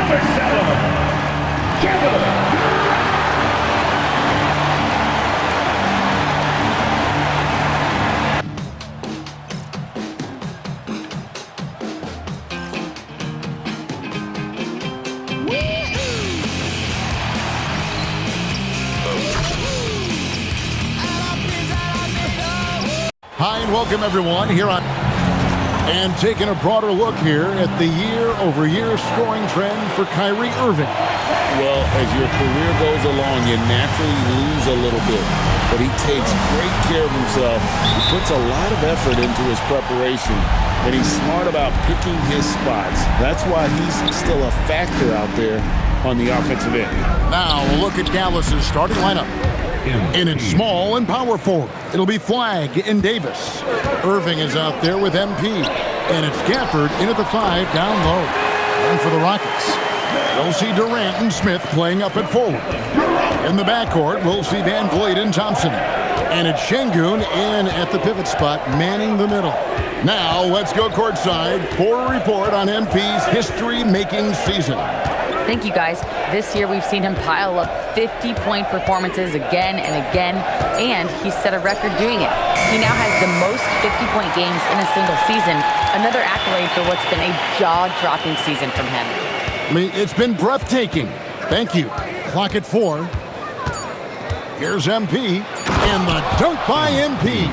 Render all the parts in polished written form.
Number 7, Kevin. Hi and welcome everyone here on and taking a broader look here at the year-over-year scoring trend for Kyrie Irving. Well, as your career goes along, you naturally lose a little bit, but he takes great care of himself. He puts a lot of effort into his preparation, and he's smart about picking his spots. That's why he's still a factor out there on the offensive end. Now a look at Dallas's starting lineup. And it's small and power forward. It'll be Flagg and Davis. Irving is out there with MP. And it's Gafford in at the 5 down low. And for the Rockets, we'll see Durant and Smith playing up at forward. In the backcourt, we'll see Van Vliet and Thompson. And it's Şengün in at the pivot spot, manning the middle. Now let's go courtside for a report on MP's history-making season. Thank you, guys. This year, we've seen him pile up 50-point performances again and again, and he set a record doing it. He now has the most 50-point games in a single season, another accolade for what's been a jaw-dropping season from him. I mean, it's been breathtaking. Thank you. Clock at 4. Here's MP, and the dunk by MP.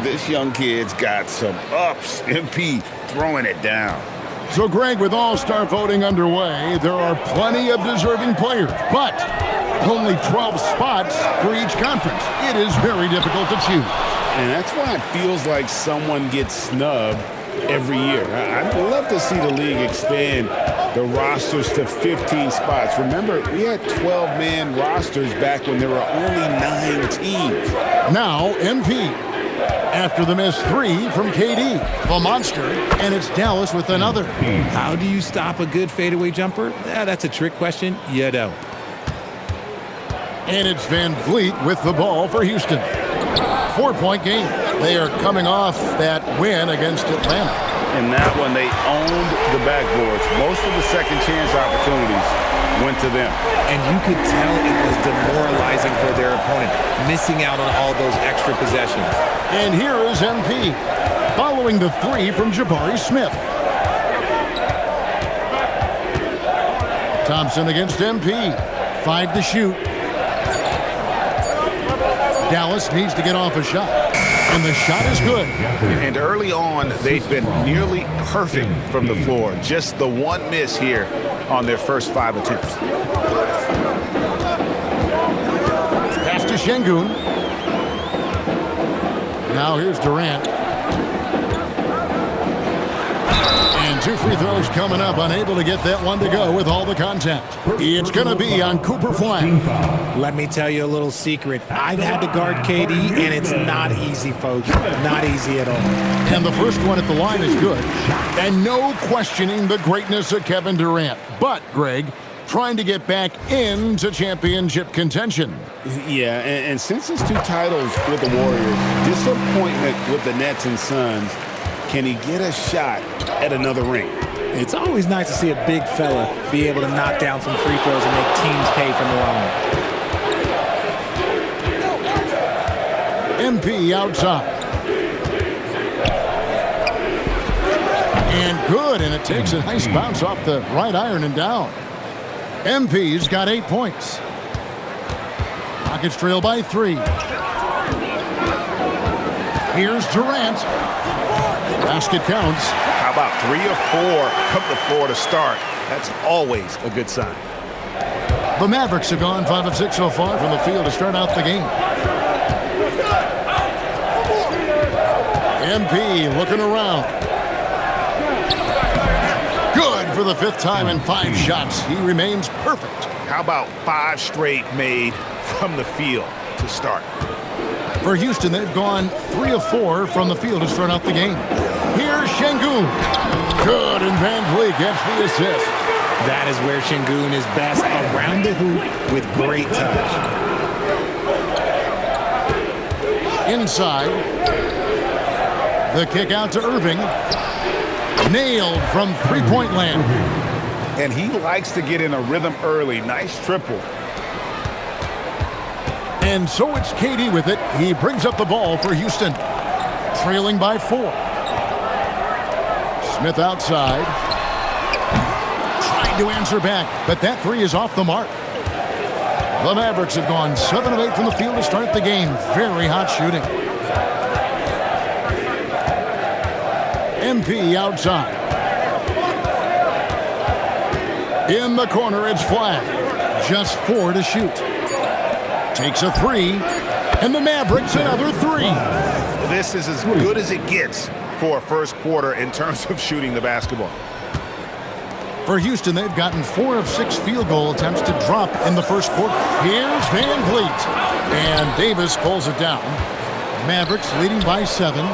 This young kid's got some ups. MP throwing it down. So, Greg, with All-Star voting underway, there are plenty of deserving players, but only 12 spots for each conference. It is very difficult to choose. And that's why it feels like someone gets snubbed every year. I'd love to see the league expand the rosters to 15 spots. Remember, we had 12-man rosters back when there were only 9 teams. Now, MP. After the missed 3 from KD, the monster, and it's Dallas with another. How do you stop a good fadeaway jumper? That's a trick question. You don't. And it's Van Vliet with the ball for Houston. 4-point game. They are coming off that win against Atlanta. In that one, they owned the backboards. Most of the second chance opportunities went to them. And you could tell it was demoralizing for their opponent, missing out on all those extra possessions. And here is MP, following the 3 from Jabari Smith. Thompson against MP, 5 to shoot. Dallas needs to get off a shot, and the shot is good. And early on, they've been nearly perfect from the floor. Just the one miss here on their first 5 attempts. Pass to Şengün. Now here's Durant. And 2 free throws coming up, unable to get that one to go with all the contact. It's going to be on Cooper Flagg. Let me tell you a little secret. I've had to guard KD, and it's not easy, folks. Not easy at all. And the first one at the line is good. And no questioning the greatness of Kevin Durant. But, Greg, trying to get back into championship contention. Yeah, and since his 2 titles with the Warriors, disappointment with the Nets and Suns, can he get a shot at another ring? It's always nice to see a big fella be able to knock down some free throws and make teams pay from the line. MP outside. And good, and it takes a nice bounce off the right iron and down. MP's got 8 points. Rockets trail by 3. Here's Durant. Basket counts. How about 3 or 4 from the floor to start? That's always a good sign. The Mavericks have gone 5 of 6 so far from the field to start out the game. MP looking around. Good for the 5th time in 5 shots. He remains perfect. How about 5 straight made from the field to start? For Houston, they've gone 3 of 4 from the field to start out the game. Here's Şengün. Good, and Van Vliet gets the assist. That is where Şengün is best, around the hoop with great touch. Inside. The kick out to Irving. Nailed from three-point land. And he likes to get in a rhythm early. Nice triple. And so it's KD with it. He brings up the ball for Houston. Trailing by 4. Smith outside. Trying to answer back, but that three is off the mark. The Mavericks have gone 7 of 8 from the field to start the game. Very hot shooting. MP outside. In the corner, it's Flag. Just 4 to shoot. Takes a 3, and the Mavericks another 3. This is as good as it gets for a first quarter in terms of shooting the basketball. For Houston, they've gotten 4 of 6 field goal attempts to drop in the first quarter. Here's Van Vliet, and Davis pulls it down. Mavericks leading by 7.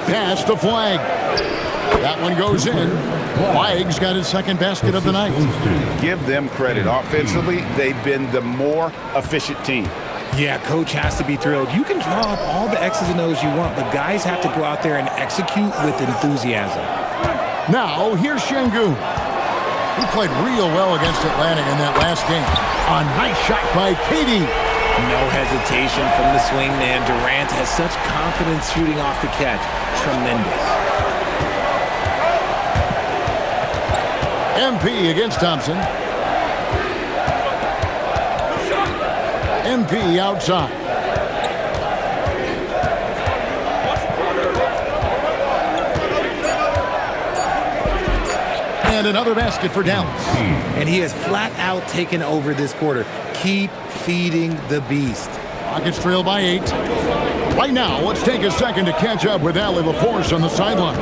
Pass to Flag. That one goes in. Flag's got his second basket of the night. Give them credit. Offensively, they've been the more efficient team. Yeah, coach has to be thrilled. You can draw up all the X's and O's you want, but guys have to go out there and execute with enthusiasm. Now, here's Şengün. He played real well against Atlanta in that last game. A nice shot by KD. No hesitation from the swing man. Durant has such confidence shooting off the catch. Tremendous. MP against Thompson. MP outside. And another basket for Dallas. And he has flat out taken over this quarter. Keep feeding the beast. Rockets trail by 8. Right now, let's take a second to catch up with Allie LaForce on the sidelines.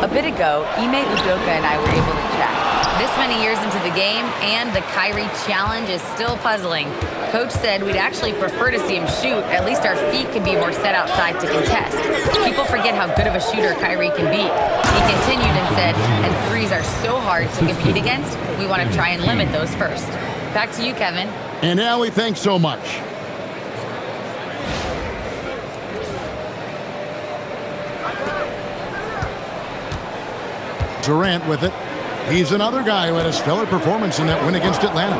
A bit ago, Ime Udoka and I were able to chat. This many years into the game, and the Kyrie challenge is still puzzling. Coach said we'd actually prefer to see him shoot. At least our feet can be more set outside to contest. People forget how good of a shooter Kyrie can be. He continued and said, and threes are so hard to compete against, we want to try and limit those first. Back to you, Kevin. And Allie, thanks so much. Durant with it. He's another guy who had a stellar performance in that win against Atlanta.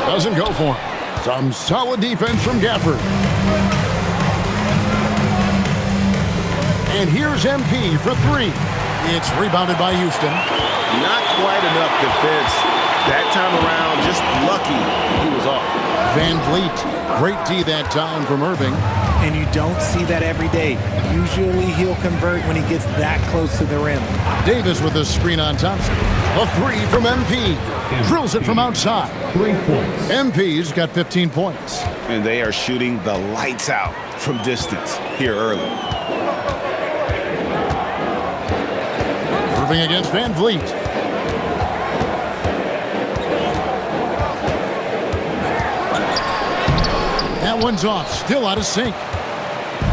Doesn't go for him. Some solid defense from Gafford. And here's MP for 3. It's rebounded by Houston. Not quite enough defense. That time around, just lucky he was off. Van Vliet, great D that time from Irving. And you don't see that every day. Usually he'll convert when he gets that close to the rim. Davis with a screen on Thompson. A 3 from MP. Drills it from outside. 3 points. MP's got 15 points. And they are shooting the lights out from distance here early. Irving against Van Vliet. That one's off, still out of sync.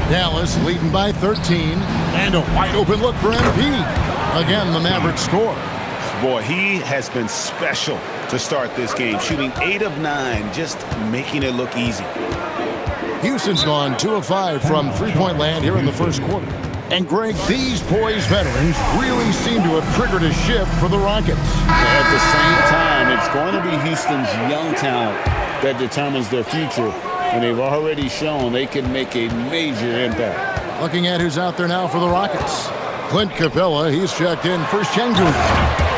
Dallas leading by 13, and a wide open look for MP. Again, the Mavericks score. Boy, he has been special to start this game, shooting 8 of 9, just making it look easy. Houston's gone 2 of 5 from three-point land here in the first quarter. And Greg, these poised veterans really seem to have triggered a shift for the Rockets. At the same time, it's going to be Houston's young talent that determines their future. And they've already shown they can make a major impact. Looking at who's out there now for the Rockets. Clint Capella, he's checked in for Şengün.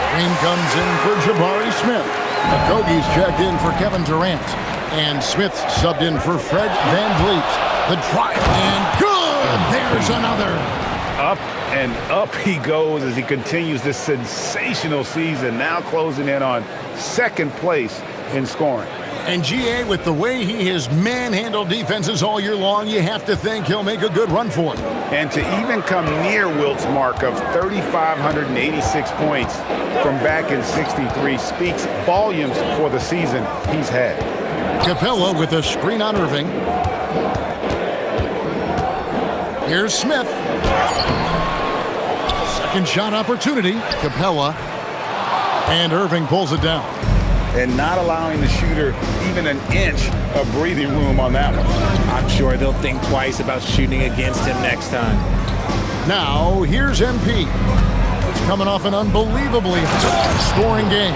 Green comes in for Jabari Smith. Okogie's checked in for Kevin Durant. And Smith subbed in for Fred Van Vliet. The drive, and good! There's another. Up and up he goes as he continues this sensational season, now closing in on second place in scoring. And GA, with the way he has manhandled defenses all year long, you have to think he'll make a good run for it. And to even come near Wilt's mark of 3,586 points from back in '63 speaks volumes for the season he's had. Capella with a screen on Irving. Here's Smith. Second shot opportunity. Capella. And Irving pulls it down. And not allowing the shooter even an inch of breathing room on that one. I'm sure they'll think twice about shooting against him next time. Now, here's MP. coming off an unbelievably high-scoring game.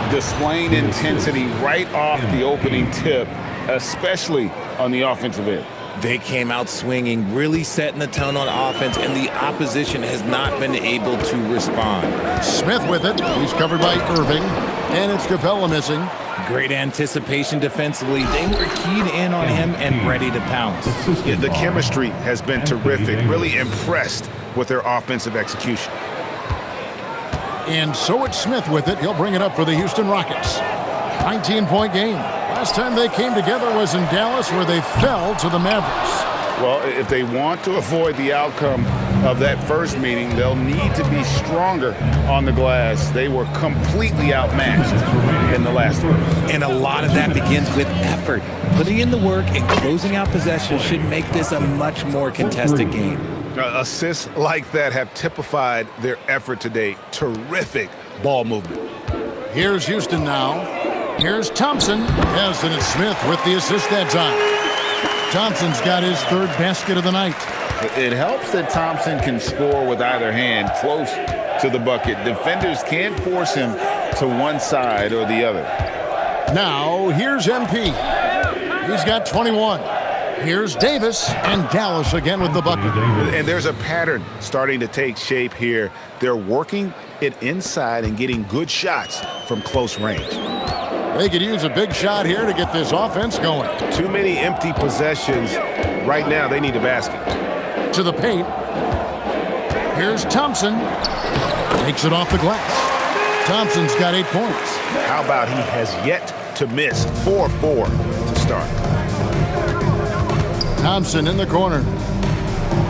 Displaying intensity right off the opening tip, especially on the offensive end. They came out swinging, really setting the tone on offense, and the opposition has not been able to respond. Smith with it. He's covered by Irving, and it's Capella missing. Great anticipation defensively. They were keyed in on him and ready to pounce. Yeah, the chemistry has been terrific. Really impressed with their offensive execution. And so it's Smith with it. He'll bring it up for the Houston Rockets. 19-point game. Last time they came together was in Dallas, where they fell to the Mavericks. Well, if they want to avoid the outcome of that first meeting, they'll need to be stronger on the glass. They were completely outmatched in the last one. And a lot of that begins with effort. Putting in the work and closing out possessions should make this a much more contested game. Assists like that have typified their effort today. Terrific ball movement. Here's Houston now. Here's Thompson. Yes, and it's Smith with the assist that time. Thompson's got his third basket of the night. It helps that Thompson can score with either hand close to the bucket. Defenders can't force him to one side or the other. Now, here's MP. He's got 21. Here's Davis, and Dallas again with the bucket. And there's a pattern starting to take shape here. They're working it inside and getting good shots from close range. They could use a big shot here to get this offense going. Too many empty possessions. Right now, they need a basket. To the paint. Here's Thompson. Takes it off the glass. Thompson's got 8 points. How about he has yet to miss 4-4 to start. Thompson in the corner.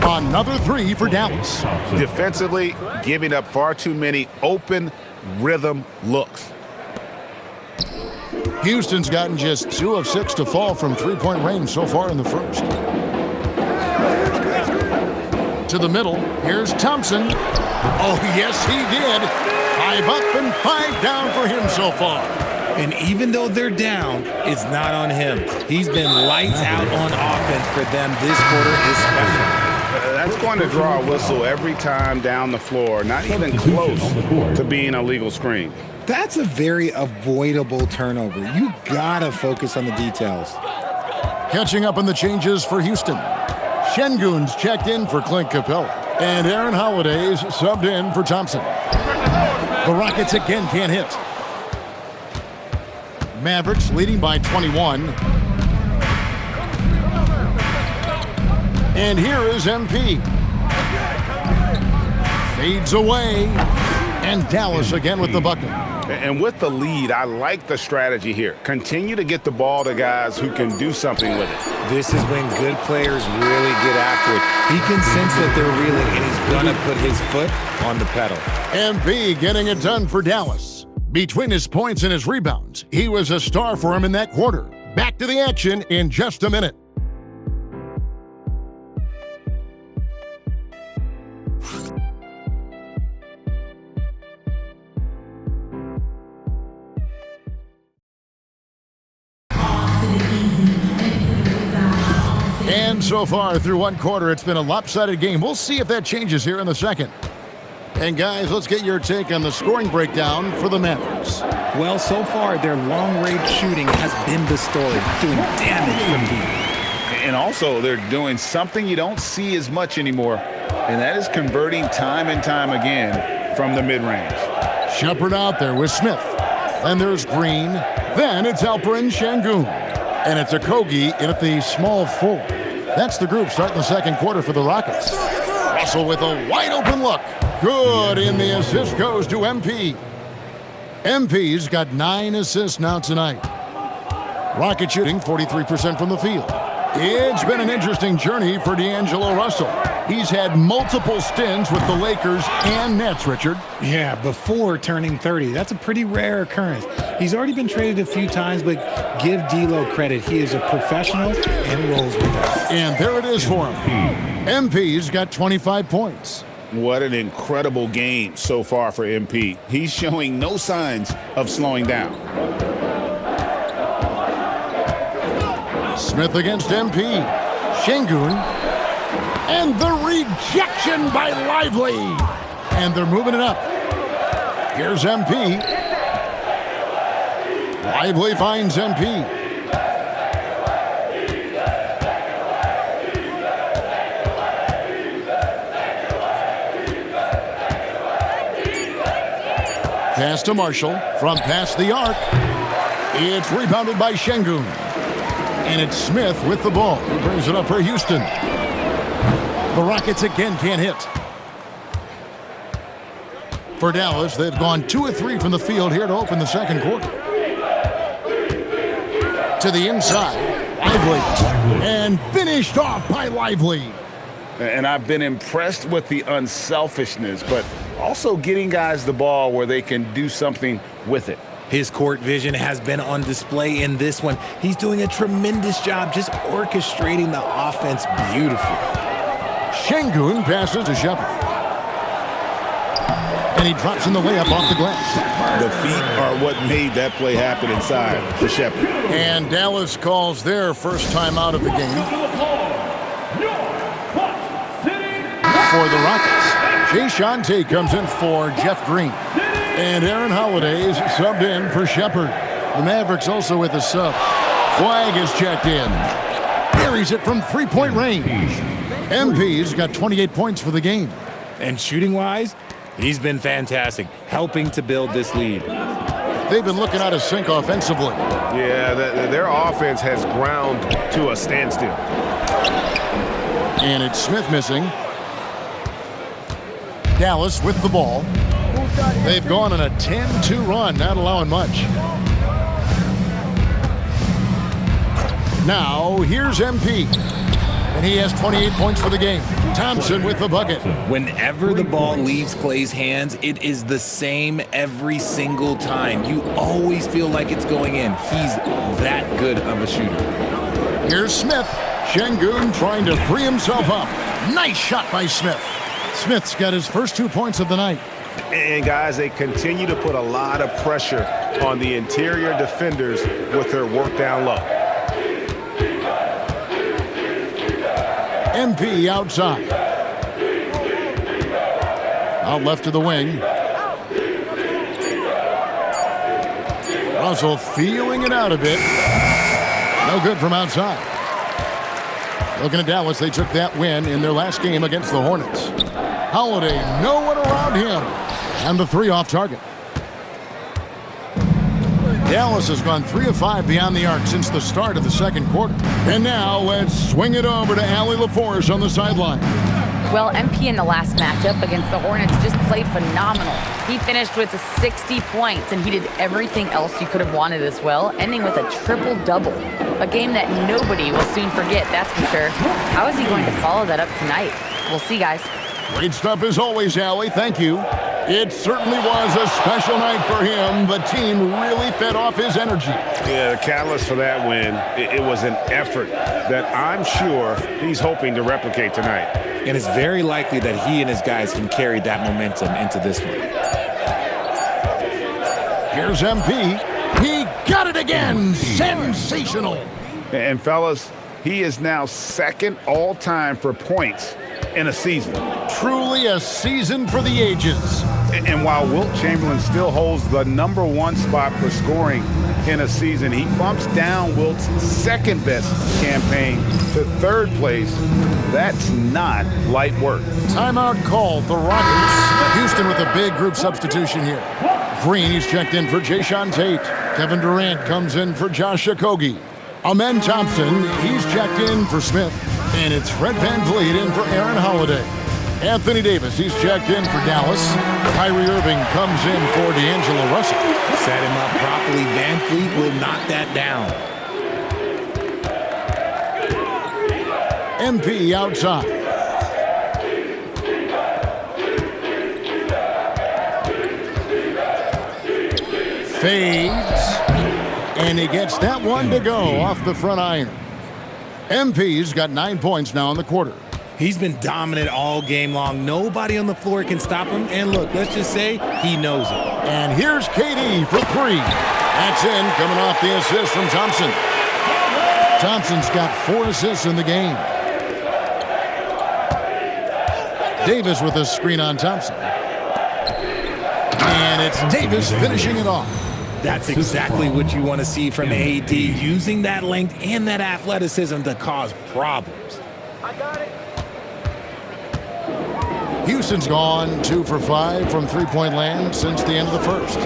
Another three for Dallas. Defensively, giving up far too many open rhythm looks. Houston's gotten just 2 of 6 to fall from three-point range so far in the first. To the middle, here's Thompson. Oh, yes, he did. 5 up and 5 down for him so far. And even though they're down, it's not on him. He's been lights out on offense for them. This quarter is special. That's going to draw a whistle every time down the floor. Not even close to being a legal screen. That's a very avoidable turnover. You gotta focus on the details. Catching up on the changes for Houston. Şengün's checked in for Clint Capella. And Aaron Holiday's subbed in for Thompson. The Rockets again can't hit. Mavericks leading by 21. And here is MP. Fades away. And Dallas again with the bucket. And with the lead, I like the strategy here. Continue to get the ball to guys who can do something with it. This is when good players really get after it. He can sense that they're reeling, and he's going to put his foot on the pedal. MP getting it done for Dallas. Between his points and his rebounds, he was a star for him in that quarter. Back to the action in just a minute. And so far through one quarter, it's been a lopsided game. We'll see if that changes here in the second. And guys, let's get your take on the scoring breakdown for the Mavericks. Well, so far, their long-range shooting has been the story, doing damage from deep. And also, they're doing something you don't see as much anymore, and that is converting time and time again from the mid-range. Shepherd out there with Smith. And there's Green. Then it's Alperen Şengün. And it's Okogie in at the small forward. That's the group starting the second quarter for the Rockets. Russell with a wide-open look. Good, and the assist goes to MP. MP's got 9 assists now tonight. Rocket shooting 43% from the field. It's been an interesting journey for D'Angelo Russell. He's had multiple stints with the Lakers and Nets, Richard. Yeah, before turning 30. That's a pretty rare occurrence. He's already been traded a few times, but give D'Lo credit. He is a professional and rolls with us. And there it is for him. MP's got 25 points. What an incredible game so far for MP. He's showing no signs of slowing down. Smith against MP. Şengün. And the rejection by Lively. And they're moving it up. Here's MP. Lively finds MP. Pass to Marshall from past the arc. It's rebounded by Şengün. And it's Smith with the ball. He brings it up for Houston. The Rockets again can't hit. For Dallas, they've gone 2 of 3 from the field here to open the second quarter. To the inside, Lively. And finished off by Lively. And I've been impressed with the unselfishness, but also getting guys the ball where they can do something with it. His court vision has been on display in this one. He's doing a tremendous job just orchestrating the offense beautifully. Şengün passes to Shepherd. And he drops in the layup off the glass. The feet are what made that play happen inside for Shepherd. And Dallas calls their first time out of the game. For the Rockets, Jae'Sean Tate comes in for Jeff Green. And Aaron Holiday is subbed in for Shepherd. The Mavericks also with a sub. Flag is checked in. Buries it from three-point range. MP's got 28 points for the game. And shooting-wise, he's been fantastic, helping to build this lead. They've been looking out of sync offensively. Yeah, their offense has ground to a standstill. And it's Smith missing. Dallas with the ball. They've gone on a 10-2 run, not allowing much. Now, here's MP. And he has 28 points for the game. Thompson with the bucket. Whenever the ball leaves Clay's hands, it is the same every single time. You always feel like it's going in. He's that good of a shooter. Here's Smith. Şengün trying to free himself up. Nice shot by Smith. Smith's got his first 2 points of the night. And guys, they continue to put a lot of pressure on the interior defenders with their work down low. MP outside. Out left to the wing. Russell feeling it out a bit. No good from outside. Looking at Dallas, they took that win in their last game against the Hornets. Holiday, no one around him. And the 3 off target. Dallas has gone 3 of 5 beyond the arc since the start of the second quarter. And now let's swing it over to Allie LaForce on the sideline. Well, MP in the last matchup against the Hornets just played phenomenal. He finished with 60 points, and he did everything else you could have wanted as well, ending with a triple-double. A game that nobody will soon forget, that's for sure. How is he going to follow that up tonight? We'll see, guys. Great stuff as always, Allie. Thank you. It certainly was a special night for him. The team really fed off his energy. Yeah, the catalyst for that win, it was an effort that I'm sure he's hoping to replicate tonight. And it's very likely that he and his guys can carry that momentum into this one. Here's MP. He got it again. Sensational. And fellas, he is now second all-time for points in a season. Truly a season for the ages. And while Wilt Chamberlain still holds the #1 spot for scoring in a season, he bumps down Wilt's second best campaign to 3rd place. That's not light work. Timeout called. The Rockets. Houston with a big group substitution here. Green, he's checked in for Jae'Sean Tate. Kevin Durant comes in for Josh Okogie. Amen Thompson, he's checked in for Smith. And it's Fred VanVleet in for Aaron Holiday. Anthony Davis, he's checked in for Dallas. Kyrie Irving comes in for D'Angelo Russell. Set him up properly. VanVleet will knock that down. MP outside. Fades. And he gets that one to go off the front iron. MP's got 9 points now in the quarter. He's been dominant all game long. Nobody on the floor can stop him. And look, let's just say he knows it. And here's KD for 3. That's in, coming off the assist from Thompson. Thompson's got 4 assists in the game. Davis with a screen on Thompson. And it's Davis finishing it off. That's exactly what you want to see from AD, using that length and that athleticism to cause problems. Houston's gone 2 for 5 from three-point land since the end of the first.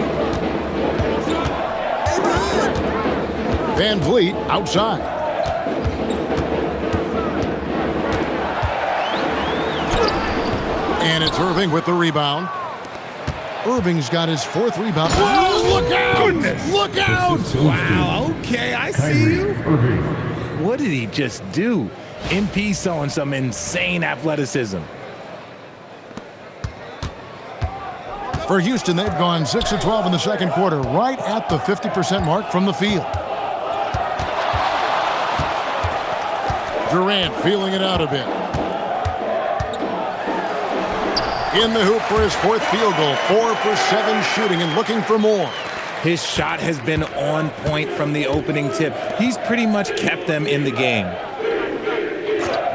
Van Vliet outside. And it's Irving with the rebound. Irving's got his 4th rebound. Whoa, look out! Goodness. Look out! Wow, okay, I see you. What did he just do? MP showing some insane athleticism. For Houston, they've gone 6 of 12 in the second quarter, right at the 50% mark from the field. Durant feeling it out a bit. In the hoop for his 4th field goal, 4 for 7 shooting and looking for more. His shot has been on point from the opening tip. He's pretty much kept them in the game.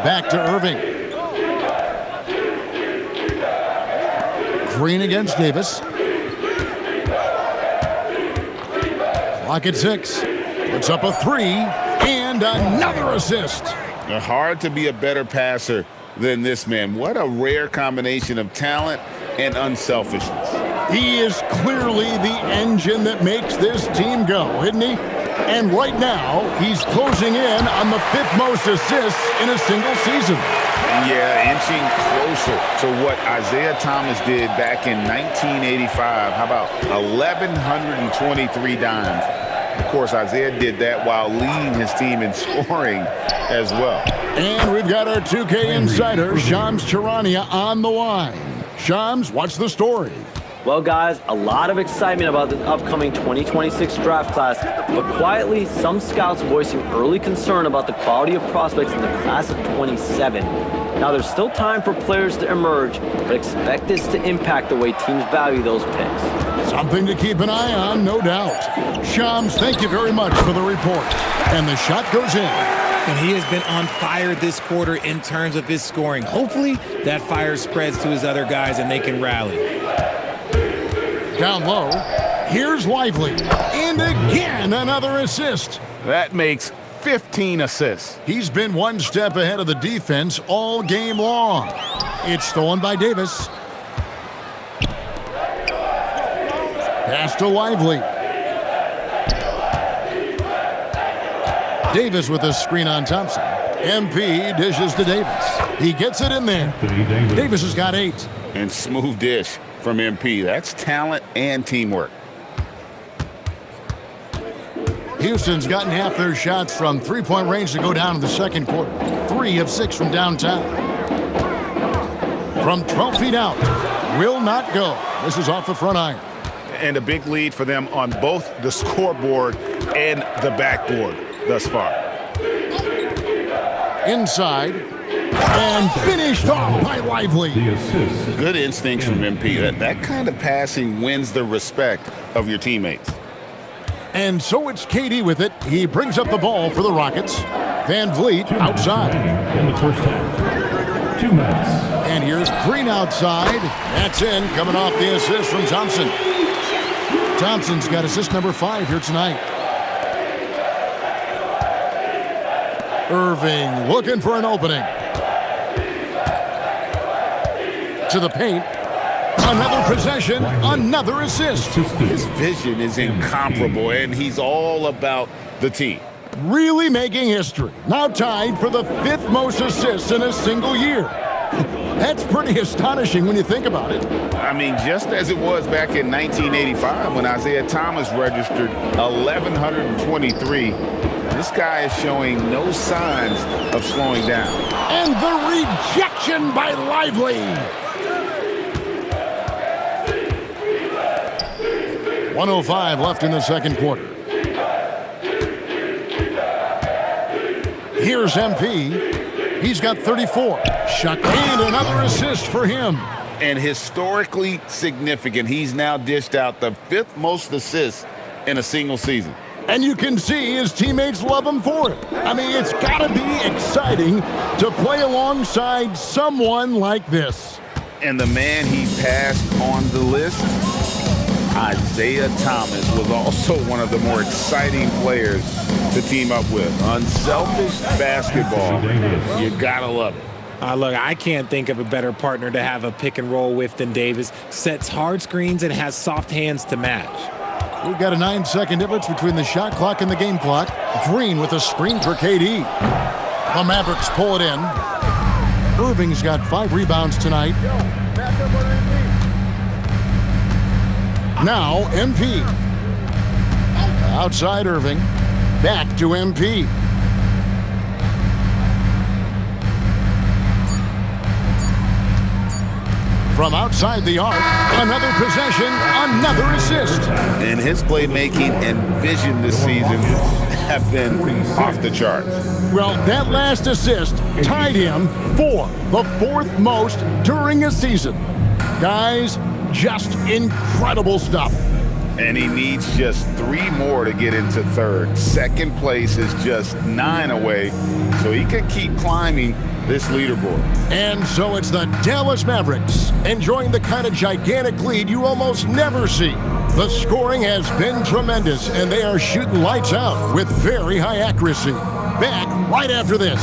Back to Irving. Green against Davis. Clock at 6. Puts up a 3 and another assist. Hard to be a better passer than this man. What a rare combination of talent and unselfishness. He is clearly the engine that makes this team go, isn't he? And right now, he's closing in on the 5th most assists in a single season. Yeah, inching closer to what Isaiah Thomas did back in 1985. How about 1,123 dimes? Of course, Isaiah did that while leading his team in scoring as well. And we've got our 2K insider, Shams Charania, on the line. Shams, what's the story? Well, guys, a lot of excitement about the upcoming 2026 draft class, but quietly, some scouts voicing early concern about the quality of prospects in the class of 27. Now, there's still time for players to emerge, but expect this to impact the way teams value those picks. Something to keep an eye on, no doubt. Shams, thank you very much for the report. And the shot goes in. And he has been on fire this quarter in terms of his scoring. Hopefully, that fire spreads to his other guys and they can rally. Down low, here's Lively. And again, another assist. That makes 15 assists. He's been one step ahead of the defense all game long. It's stolen by Davis. Pass to Lively. Davis with a screen on Thompson. MP dishes to Davis. He gets it in there. Davis has got 8. And smooth dish from MP. That's talent and teamwork. Houston's gotten half their shots from three-point range to go down in the second quarter. 3 of 6 from downtown. From 12 feet out, will not go. This is off the front iron. And a big lead for them on both the scoreboard and the backboard thus far. Inside, and finished off by Lively. Good instincts from MP. That kind of passing wins the respect of your teammates. And so it's KD with it. He brings up the ball for the Rockets. Van Vliet outside. In the first half. 2 minutes. And here's Green outside. That's in, coming off the assist from Thompson. Thompson's got assist number 5 here tonight. Irving looking for an opening. To the paint. Another possession, another assist. His vision is incomparable, and he's all about the team. Really making history. Now tied for the 5th most assists in a single year. That's pretty astonishing when you think about it. I mean, just as it was back in 1985 when Isaiah Thomas registered 1,123, this guy is showing no signs of slowing down. And the rejection by Lively. 1:05 left in the second quarter. Here's MP. He's got 34. Shot and another assist for him. And historically significant, he's now dished out the 5th most assists in a single season. And you can see his teammates love him for it. I mean, it's got to be exciting to play alongside someone like this. And the man he passed on the list, Isaiah Thomas was also one of the more exciting players to team up with. Unselfish basketball. You gotta love it. Look, I can't think of a better partner to have a pick and roll with than Davis. Sets hard screens and has soft hands to match. We've got a 9-second difference between the shot clock and the game clock. Green with a screen for KD. The Mavericks pull it in. Irving's got 5 rebounds tonight. Now MP. Outside Irving. Back to MP. From outside the arc, another possession, another assist. And his playmaking and vision this season have been off the charts. Well, that last assist tied him for the 4th most during a season. Guys, just incredible stuff. And he needs just 3 more to get into 3rd. 2nd place is just 9 away, so he can keep climbing this leaderboard. And so it's the Dallas Mavericks enjoying the kind of gigantic lead you almost never see. The scoring has been tremendous, and they are shooting lights out with very high accuracy. Back right after this.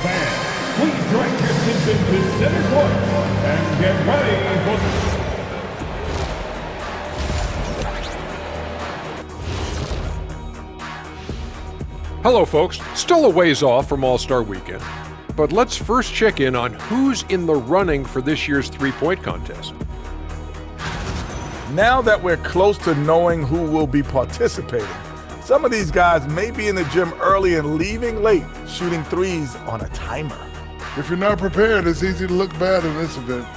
Fans, please direct your attention to center court and get ready for Hello, folks. Still a ways off from All-Star Weekend, but let's first check in on who's in the running for this year's three-point contest. Now that we're close to knowing who will be participating, some of these guys may be in the gym early and leaving late, shooting threes on a timer. If you're not prepared, it's easy to look bad in this event.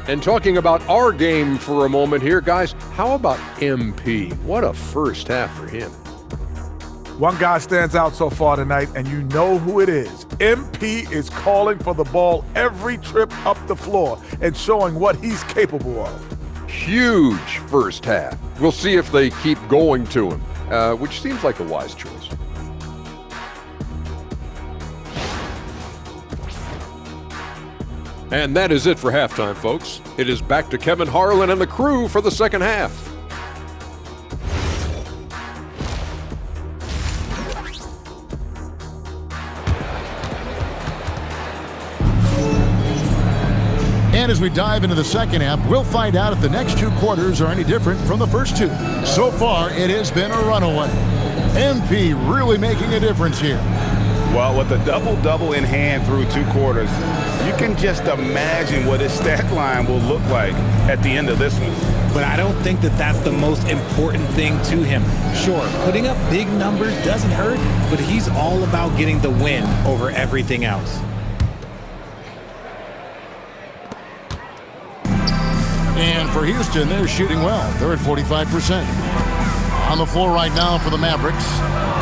And talking about our game for a moment here, guys, how about MP? What a first half for him. One guy stands out so far tonight, and you know who it is. MP is calling for the ball every trip up the floor and showing what he's capable of. Huge first half. We'll see if they keep going to him, which seems like a wise choice. And that is it for halftime, folks. It is back to Kevin Harlan and the crew for the second half. And as we dive into the second half, we'll find out if the next 2 quarters are any different from the first 2. So far, it has been a runaway. MP really making a difference here. Well, with a double-double in hand through 2 quarters, you can just imagine what his stat line will look like at the end of this one. But I don't think that that's the most important thing to him. Sure, putting up big numbers doesn't hurt, but he's all about getting the win over everything else. And for Houston, they're shooting well. They're at 45%. On the floor right now for the Mavericks.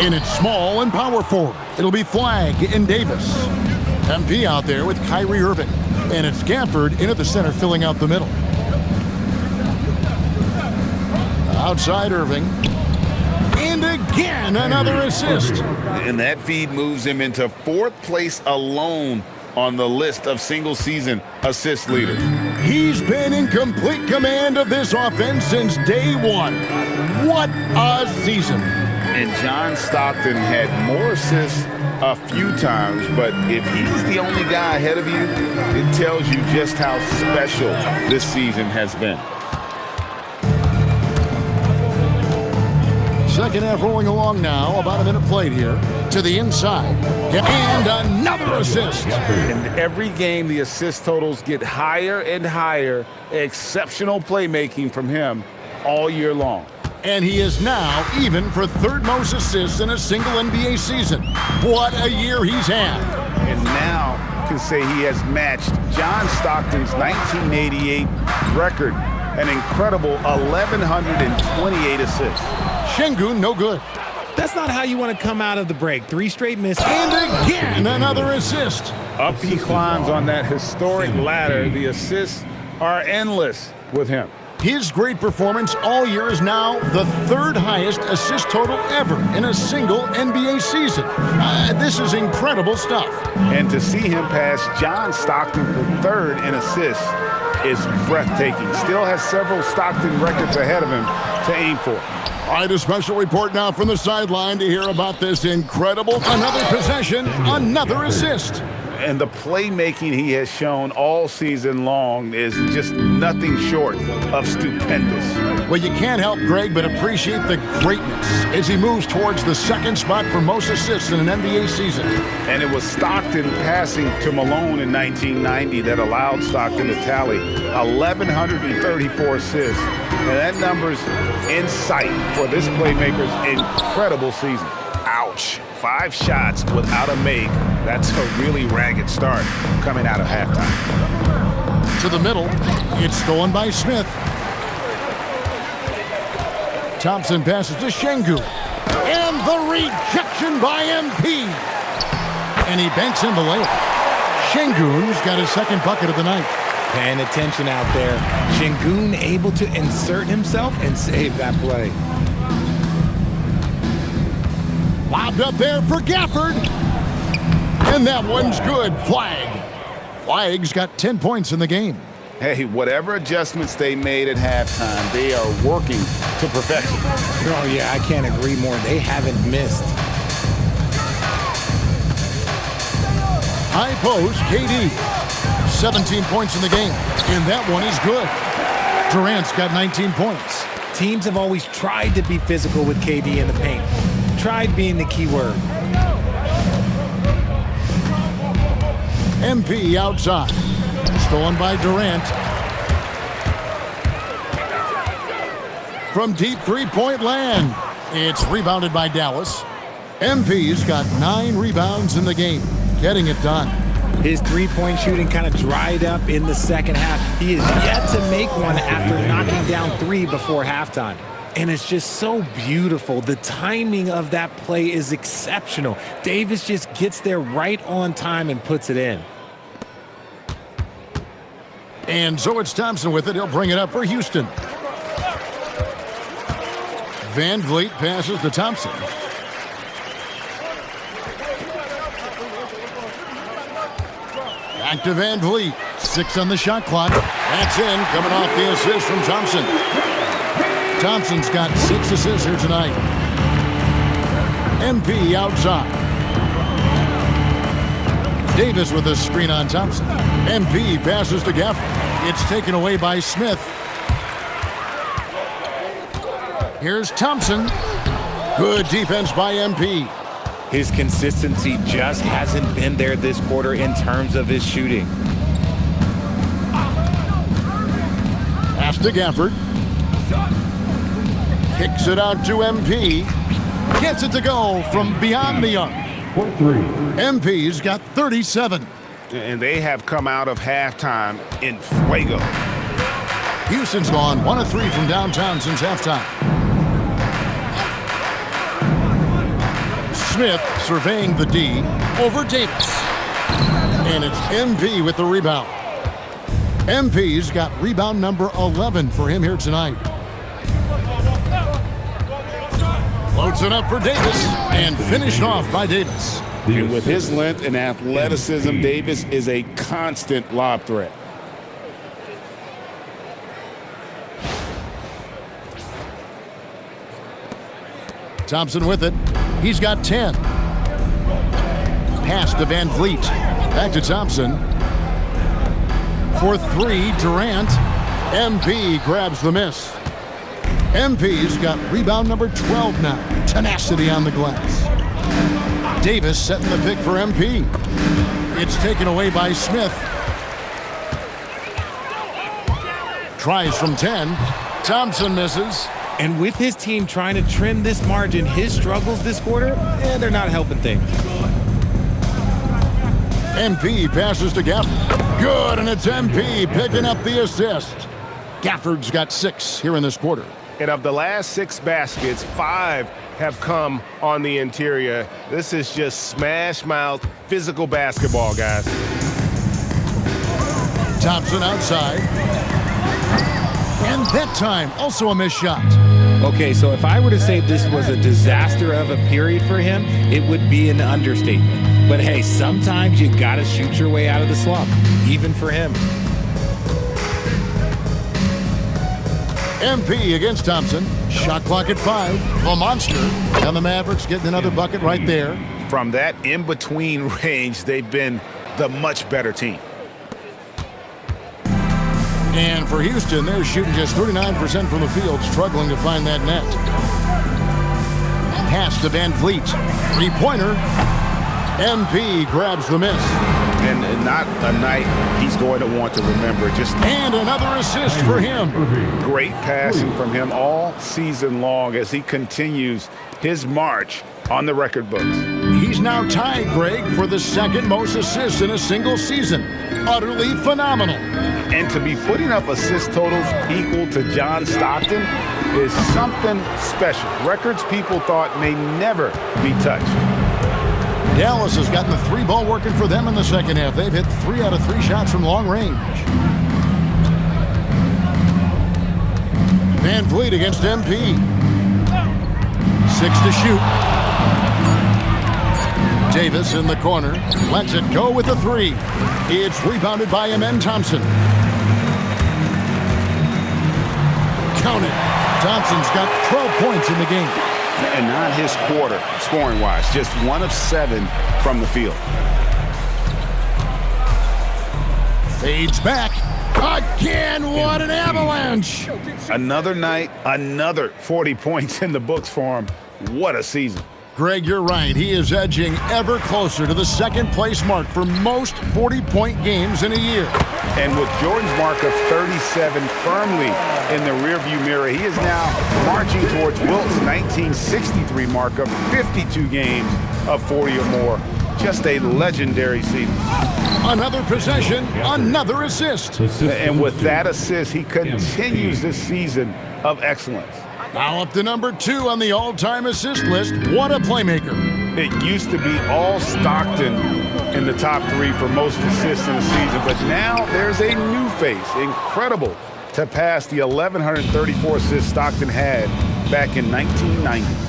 In its small and power forward, it'll be Flagg and Davis. MP out there with Kyrie Irving. And it's Gafford in at the center, filling out the middle. Outside Irving. And again, another assist. And that feed moves him into 4th place alone on the list of single-season assist leaders. He's been in complete command of this offense since day 1. What a season. And John Stockton had more assists a few times, but if he's the only guy ahead of you, it tells you just how special this season has been. Second half rolling along now, about a minute played here. To the inside, and another assist. In every game, the assist totals get higher and higher. Exceptional playmaking from him all year long. And he is now even for 3rd most assists in a single NBA season. What a year he's had. And now can say he has matched John Stockton's 1988 record, an incredible 1,128 assists. Şengün, no good. That's not how you want to come out of the break. 3 straight misses. And again, another assist. Up he climbs on that historic ladder. The assists are endless with him. His great performance all year is now the 3rd highest assist total ever in a single NBA season. This is incredible stuff. And to see him pass John Stockton for 3rd in assists is breathtaking. Still has several Stockton records ahead of him to aim for. All right, a special report now from the sideline to hear about this incredible another possession, another assist. And the playmaking he has shown all season long is just nothing short of stupendous. Well, you can't help, Greg, but appreciate the greatness as he moves towards the second spot for most assists in an NBA season. And it was Stockton passing to Malone in 1990 that allowed Stockton to tally 1,134 assists. And that number's in sight for this playmaker's incredible season. Ouch. 5 shots without a make. That's a really ragged start coming out of halftime. To the middle. It's stolen by Smith. Thompson passes to Şengün. And the rejection by MP. And he banks in the layup. Şengün's got his second bucket of the night. Paying attention out there. Şengün able to insert himself and save that play. Lobbed up there for Gafford. And that one's good. Flag. Flag's got 10 points in the game. Hey, whatever adjustments they made at halftime, they are working to perfection. Oh, yeah, I can't agree more. They haven't missed. High post, KD. 17 points in the game. And that one is good. Durant's got 19 points. Teams have always tried to be physical with KD in the paint. Tried being the key word. MP outside. Stolen by Durant. From deep three-point land. It's rebounded by Dallas. MP's got 9 rebounds in the game. Getting it done. His three-point shooting kind of dried up in the second half. He is yet to make one after knocking down 3 before halftime. And it's just so beautiful. The timing of that play is exceptional. Davis just gets there right on time and puts it in. And so it's Thompson with it. He'll bring it up for Houston. Van Vliet passes to Thompson. Back to Van Vliet. 6 on the shot clock. That's in, coming off the assist from Thompson. Thompson's got 6 assists here tonight. MP outside. Davis with a screen on Thompson. MP passes to Gafford. It's taken away by Smith. Here's Thompson. Good defense by MP. His consistency just hasn't been there this quarter in terms of his shooting. Pass to Gafford. Kicks it out to MP. Gets it to go from beyond the arc. MP's got 37. And they have come out of halftime in fuego. Houston's gone 1 of 3 from downtown since halftime. Smith surveying the D over Davis. And it's MP with the rebound. MP's got rebound number 11 for him here tonight. Floats it up for Davis and finished off by Davis. And with his length and athleticism, Davis is a constant lob threat. Thompson with it. He's got 10. Pass to Van Vliet. Back to Thompson. For 3, Durant. MP grabs the miss. MP's got rebound number 12 now. Tenacity on the glass. Davis setting the pick for MP. It's taken away by Smith. Tries from 10. Thompson misses. And with his team trying to trim this margin, his struggles this quarter, they're not helping things. MP passes to Gafford. Good, and it's MP picking up the assist. Gafford's got 6 here in this quarter. And of the last 6 baskets, 5 have come on the interior. This is just smash-mouth physical basketball, guys. Thompson outside. And that time, also a missed shot. Okay, so if I were to say this was a disaster of a period for him, it would be an understatement. But hey, sometimes you gotta shoot your way out of the slump, even for him. MP against Thompson. Shot clock at 5. The monster. And the Mavericks getting another bucket right there. From that in-between range, they've been the much better team. And for Houston, they're shooting just 39% from the field, struggling to find that net. Pass to Van Vliet. Three-pointer. MP grabs the miss. And not a night he's going to want to remember. And another assist for him. Great passing from him all season long as he continues his march on the record books. He's now tied, Greg, for the second most assists in a single season. Utterly phenomenal. And to be putting up assist totals equal to John Stockton is something special. Records people thought may never be touched. Dallas has gotten the 3-ball working for them in the second half. They've hit 3 out of 3 shots from long range. Van Vliet against MP. 6 to shoot. Davis in the corner. Lets it go with the 3. It's rebounded by Amen Thompson. Count it. Thompson's got 12 points in the game. And not his quarter, scoring-wise. Just 1 of 7 from the field. Fades back. Again, what an avalanche. Another night, another 40 points in the books for him. What a season. Greg, you're right. He is edging ever closer to the second-place mark for most 40-point games in a year. And with Jordan's mark of 37 firmly in the rearview mirror, he is now marching towards Wilt's 1963 mark of 52 games of 40 or more. Just a legendary season. Another possession, another assist. And with that assist, he continues this season of excellence. Now up to number 2 on the all-time assist list. What a playmaker. It used to be all Stockton in the top 3 for most assists in a season, but now there's a new face. Incredible to pass the 1,134 assists Stockton had back in 1990.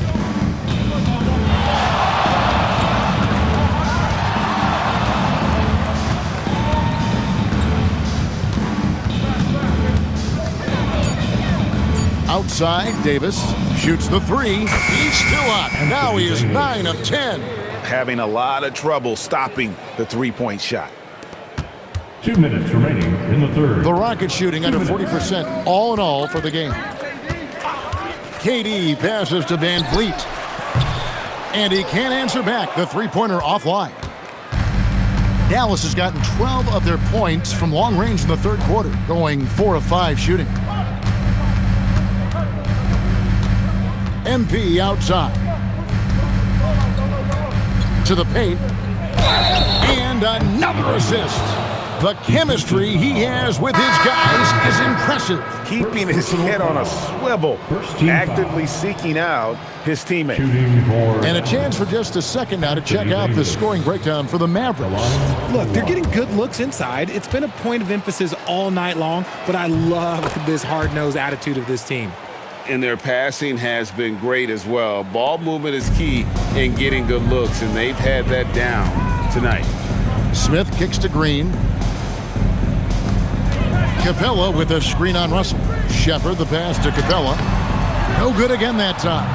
Outside, Davis shoots the 3. He's still up. Now he is 9 of 10. Having a lot of trouble stopping the three-point shot. 2 minutes remaining in the third. The Rockets shooting under 40% all in all for the game. KD passes to Van Vliet. And he can't answer back. The three-pointer offline. Dallas has gotten 12 of their points from long range in the third quarter, going 4 of 5 shooting. MP outside. To the paint. And another assist. The chemistry he has with his guys is impressive. Keeping his head on a swivel, actively seeking out his teammate. And a chance for just a second now to check out the scoring breakdown for the Mavericks. Look, they're getting good looks inside. It's been a point of emphasis all night long, but I love this hard-nosed attitude of this team. And their passing has been great as well. Ball movement is key in getting good looks, and they've had that down tonight. Smith kicks to Green. Capella with a screen on Russell. Shepard the pass to Capella. No good again that time.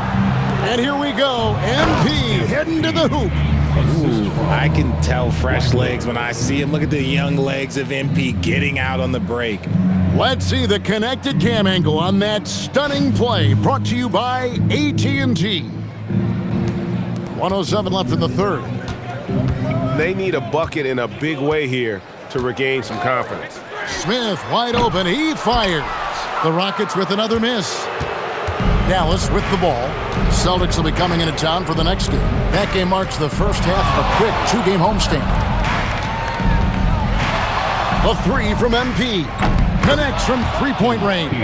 And here we go. MP heading to the hoop. Ooh, I can tell fresh legs when I see him. Look at the young legs of MP getting out on the break. Let's see the connected cam angle on that stunning play, brought to you by AT&T. 1:07 left in the third. They need a bucket in a big way here to regain some confidence. Smith wide open. He fires. The Rockets with another miss. Dallas with the ball. The Celtics will be coming into town for the next game. That game marks the first half of a quick 2-game homestand. A 3 from MP. Connects from 3-point range.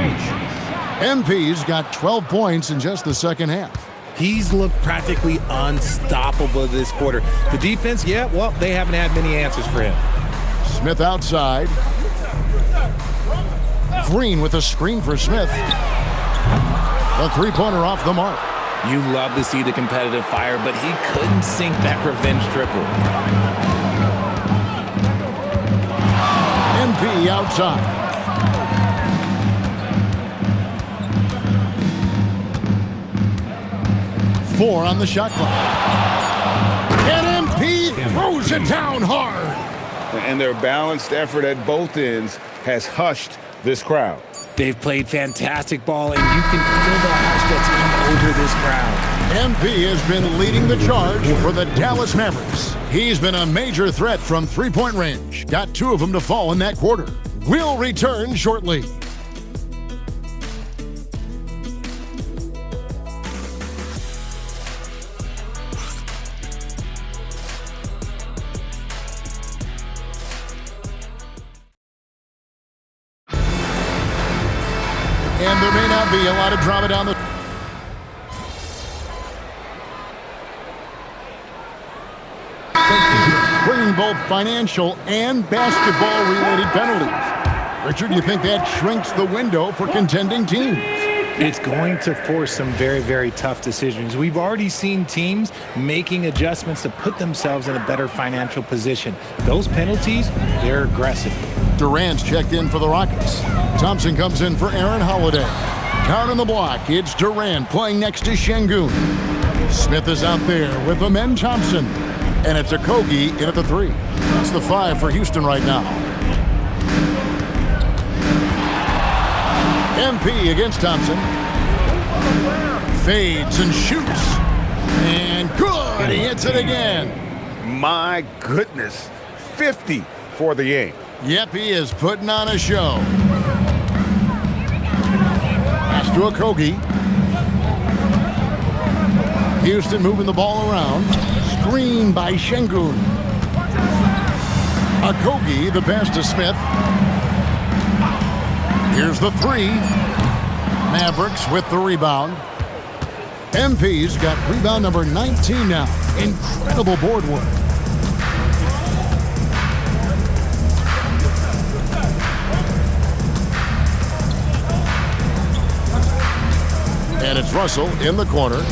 MP's got 12 points in just the second half. He's looked practically unstoppable this quarter. The defense, yeah, well, they haven't had many answers for him. Smith outside. Green with a screen for Smith. A 3-pointer off the mark. You love to see the competitive fire, but he couldn't sink that revenge triple. MP outside. 4 on the shot clock. And MP throws it down hard. And their balanced effort at both ends has hushed this crowd. They've played fantastic ball, and you can feel the hush that's come over this crowd. MP has been leading the charge for the Dallas Mavericks. He's been a major threat from three-point range. Got 2 of them to fall in that quarter. We'll return shortly. And there may not be a lot of drama down the... bringing both financial and basketball-related penalties. Richard, you think that shrinks the window for contending teams? It's going to force some very, very tough decisions. We've already seen teams making adjustments to put themselves in a better financial position. Those penalties, they're aggressive. Durant's checked in for the Rockets. Thompson comes in for Aaron Holiday. Down on the block, it's Durant playing next to Şengün. Smith is out there with Amen Thompson. And it's Okogie in at the 3. That's the 5 for Houston right now. MP against Thompson. Fades and shoots. And good, he hits it again. My goodness, 50 for the game. Yep, he is putting on a show. Pass to Okogie. Houston moving the ball around. Screen by Şengün. Okogie, the pass to Smith. Here's the 3. Mavericks with the rebound. MP's got rebound number 19 now. Incredible board work. And it's Russell in the corner.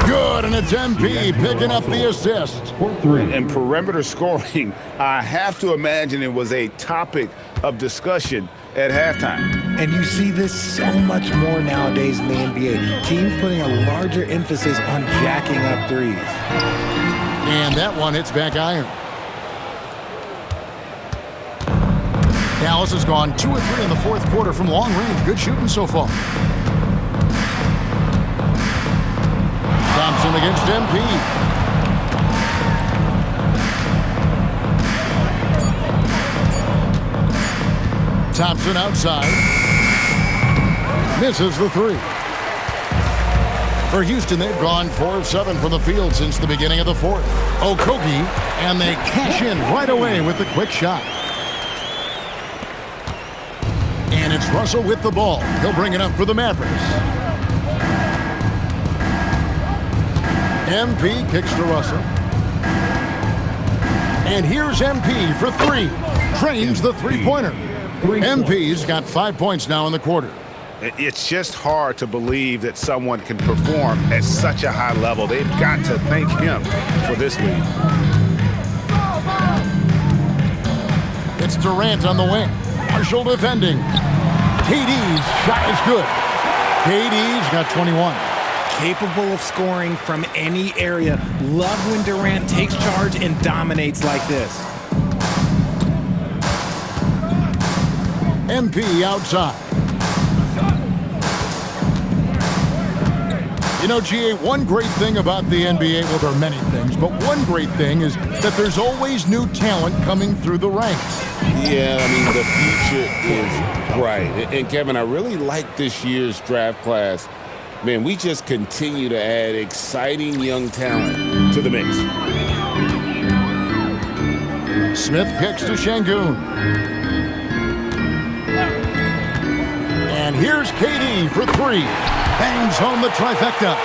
Good, and it's MP picking up the assist. And perimeter scoring, I have to imagine it was a topic of discussion at halftime. And you see this so much more nowadays in the NBA. Teams putting a larger emphasis on jacking up threes. And that one hits back iron. Dallas has gone 2 of 3 in the fourth quarter from long range. Good shooting so far. Thompson against MP. Thompson outside. Misses the 3. For Houston, they've gone 4 of 7 from the field since the beginning of the fourth. Okogie, and they cash in right away with the quick shot. And it's Russell with the ball. He'll bring it up for the Mavericks. MP kicks to Russell. And here's MP for 3. Trains the three-pointer. MP's got 5 points now in the quarter. It's just hard to believe that someone can perform at such a high level. They've got to thank him for this lead. It's Durant on the wing. Marshall defending. KD's shot is good. KD's got 21. Capable of scoring from any area. Love when Durant takes charge and dominates like this. MP outside. You know, GA, one great thing about the NBA, well, there are many things, but one great thing is that there's always new talent coming through the ranks. Yeah, I mean, the future is bright. And Kevin, I really like this year's draft class. Man, we just continue to add exciting young talent to the mix. Smith kicks to Şengün. And here's KD for 3. Bangs home the trifecta.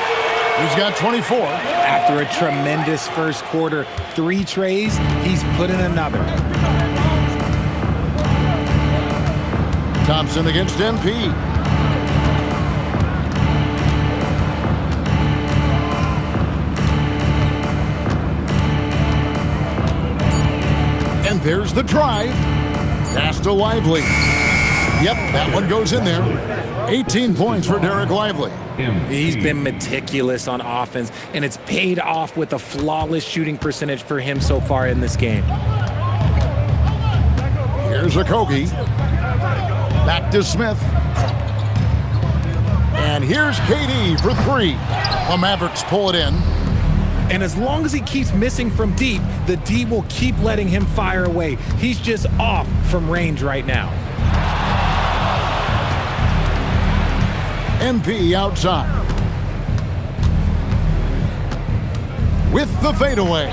He's got 24. After a tremendous first quarter, 3 trays, he's put in another. Thompson against MP. And there's the drive. Pass to Lively. Yep, that one goes in there. 18 points for Derek Lively. He's been meticulous on offense, and it's paid off with a flawless shooting percentage for him so far in this game. Here's Okogie. Back to Smith. And here's KD for three. The Mavericks pull it in. And as long as he keeps missing from deep, the D will keep letting him fire away. He's just off from range right now. MP outside. With the fadeaway.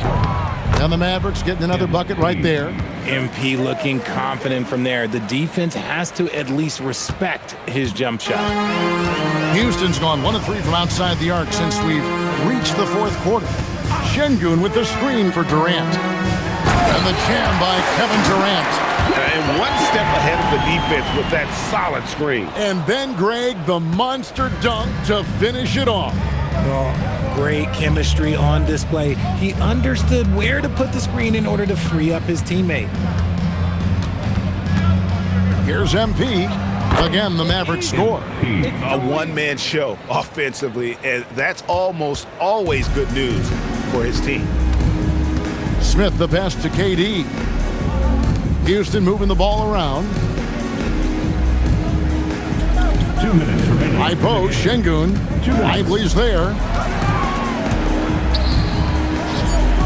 And the Mavericks getting another bucket right there. MP looking confident from there. The defense has to at least respect his jump shot. Houston's gone 1 of 3 from outside the arc since we've reached the fourth quarter. Şengün with the screen for Durant. And the jam by Kevin Durant. And one step ahead of the defense with that solid screen. And then, Greg, the monster dunk to finish it off. Oh, great chemistry on display. He understood where to put the screen in order to free up his teammate. Here's MP. Again, the Mavericks score. A one-man show offensively, and that's almost always good news for his team. Smith the pass to KD. Houston moving the ball around. 2 minutes remaining. High post, Şengün. Lively's there.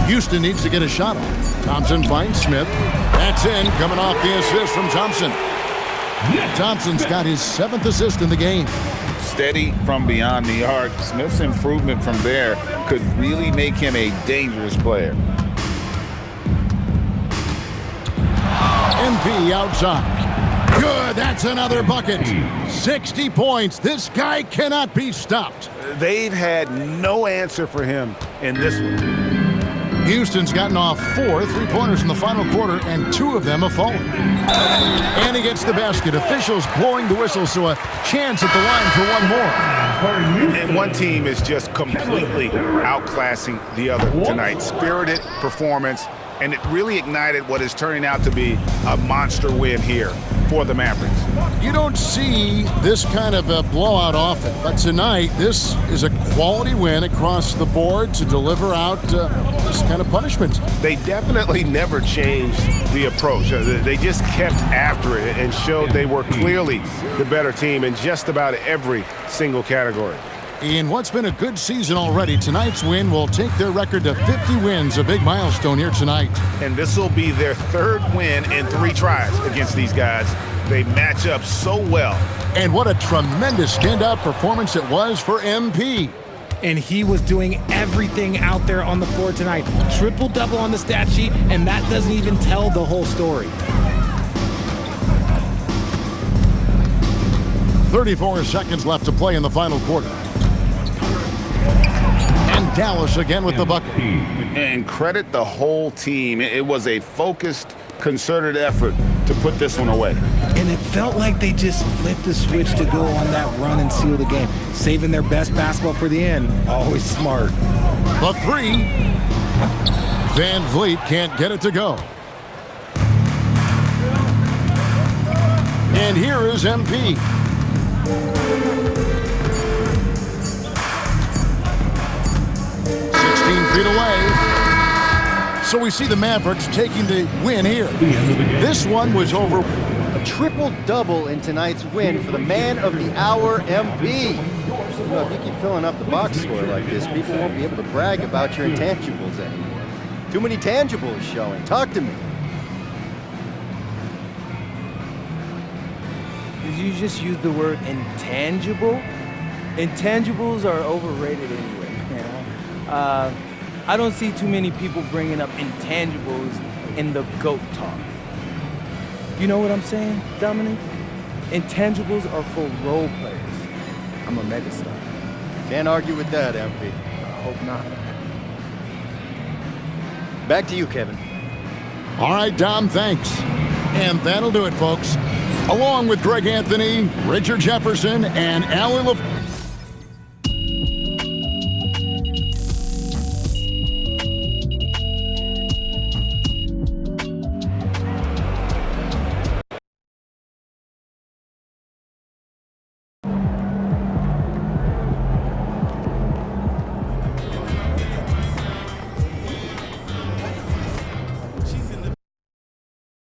Houston needs to get a shot off. Thompson finds Smith. That's in, coming off the assist from Thompson. Thompson's got his 7th assist in the game. Steady from beyond the arc. Smith's improvement from there could really make him a dangerous player. MP outside. Good, that's another bucket. 60 points. This guy cannot be stopped. They've had no answer for him in this one. Houston's gotten off 4 3-pointers in the final quarter, and 2 of them have fallen. And he gets the basket. Officials blowing the whistle, so a chance at the line for one more. And one team is just completely outclassing the other tonight. Spirited performance, and it really ignited what is turning out to be a monster win here for the Mavericks. You don't see this kind of a blowout often, but tonight this is a quality win across the board to deliver out this kind of punishment. They definitely never changed the approach. They just kept after it and showed they were clearly the better team in just about every single category. In what's been a good season already, tonight's win will take their record to 50 wins, a big milestone here tonight. And this will be their 3rd win in 3 tries against these guys. They match up so well. And what a tremendous standout performance it was for MP. And he was doing everything out there on the floor tonight. Triple-double on the stat sheet, and that doesn't even tell the whole story. 34 seconds left to play in the final quarter. And Dallas again with the bucket. And credit the whole team. It was a focused, concerted effort to put this one away. And it felt like they just flipped the switch to go on that run and seal the game. Saving their best basketball for the end. Always smart. The 3. Van Vliet can't get it to go. And here is MP. Feet away. So we see the Mavericks taking the win here. This one was over. A triple-double in tonight's win for the man of the hour, MP. You know, if you keep filling up the box score like this, people won't be able to brag about your intangibles anymore. Too many tangibles showing. Talk to me. Did you just use the word intangible? Intangibles are overrated anyway, you know? I don't see too many people bringing up intangibles in the GOAT talk. You know what I'm saying, Dominic? Intangibles are for role players. I'm a megastar. Can't argue with that, MP. I hope not. Back to you, Kevin. All right, Dom, thanks. And that'll do it, folks. Along with Greg Anthony, Richard Jefferson, and Allie LaFleur.